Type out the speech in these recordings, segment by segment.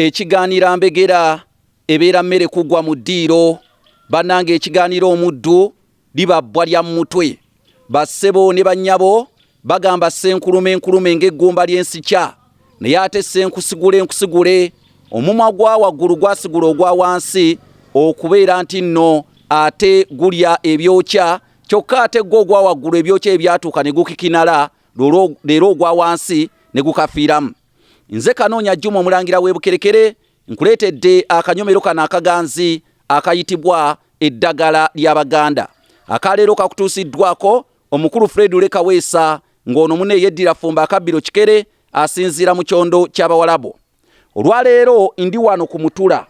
ekiganira mbegera ebeera mmere kugwa mu ddiiro bannange ekiganira omuddu libabbwa lya mutwe bassebo ne bannyabo bagamba senkulume ng'eggumba ly'ensikya naye ate senkusigule omumwa gwa waggulu gwasigula ogwa wansi okubeera nti nno ate gulya ebyokya kyokka ate gwo ogwa waggulu ebyokya ebyatuuka ne gukikinala leero ogwa wansi ne gukafiiramu. Nze Kanoonya Juma omulangira w'Ebukerekere nkuleetedde akanyomero kano akaganzi akayitibwa Eddagala ly'Abaganda. Akaleero kakutuusiddwako omukulu Fred Lyakozesa ng'ono mune yeddira Fumba Akabbiro Kikere asinziira mu kyondo ky'Abawalabo. Olwaleero ndi wano ku mutula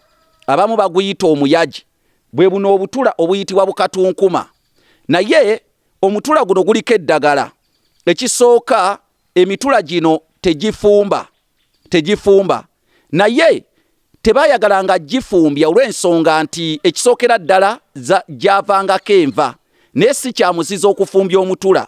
abamu baguyita omuyaji bwe buno obutula obuyitibwa bukatunkuma naye omutula guno guliko eddagala. Ekisooka emitula gino tegifumba naye tebayagalanga gifumbya olw'ensonga nti ekisookera ddala gyavangako enva naye si kya muzizo okufumbya omutula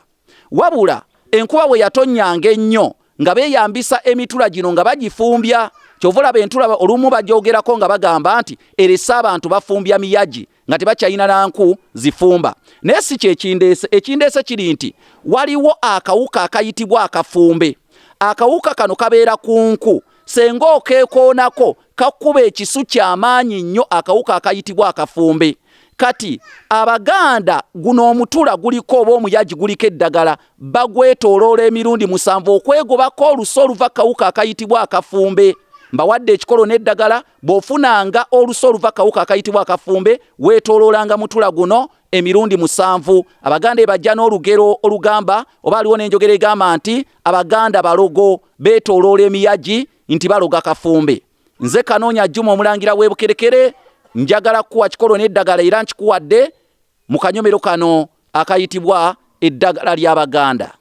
wabula enkuba bwe yatonyanga ennyo nga beeyambisa emitula gino nga bagifumbya. Kyova olaba entula olumu bagyogerako nga bagamba nti erese abantu bafumbya miyaji nga tebakyalina nanku zifumba naye si kyekindeese. Ekindeese kiri nti waliwo akawuka akayitibwa akafumbe. Akawuka kano kabeera ku nku senga okeekoonako kakkuba ekisu ky'amaanyi nnyo akawuka akayitibwa akafumbe. Kati Abaganda guno omutula guliko oba omuyaji guliko eddagala bagwetooloola emirundi 7 okwegobako olusu oluva kawuka akayitibwa akafumbe. Mbawadde ekikolo n'eddagala bw'ofunanga olusu oluva kawuka akayitibwa akafumbe weetooloolanga mutula guno emirundi 7. Abaganda bajja n'olugero olugamba oba aliwo n'enjogera egamba nti Abaganda balogo beetooloola emiyaji nti baloga kafumbe. Nze Kanoonya Juma omulangira w'Ebukerekere njagala kuwa kikolo n'eddagala era nkikuwadde mu kanyomero kano akayitibwa Eddagala ly'Abaganda.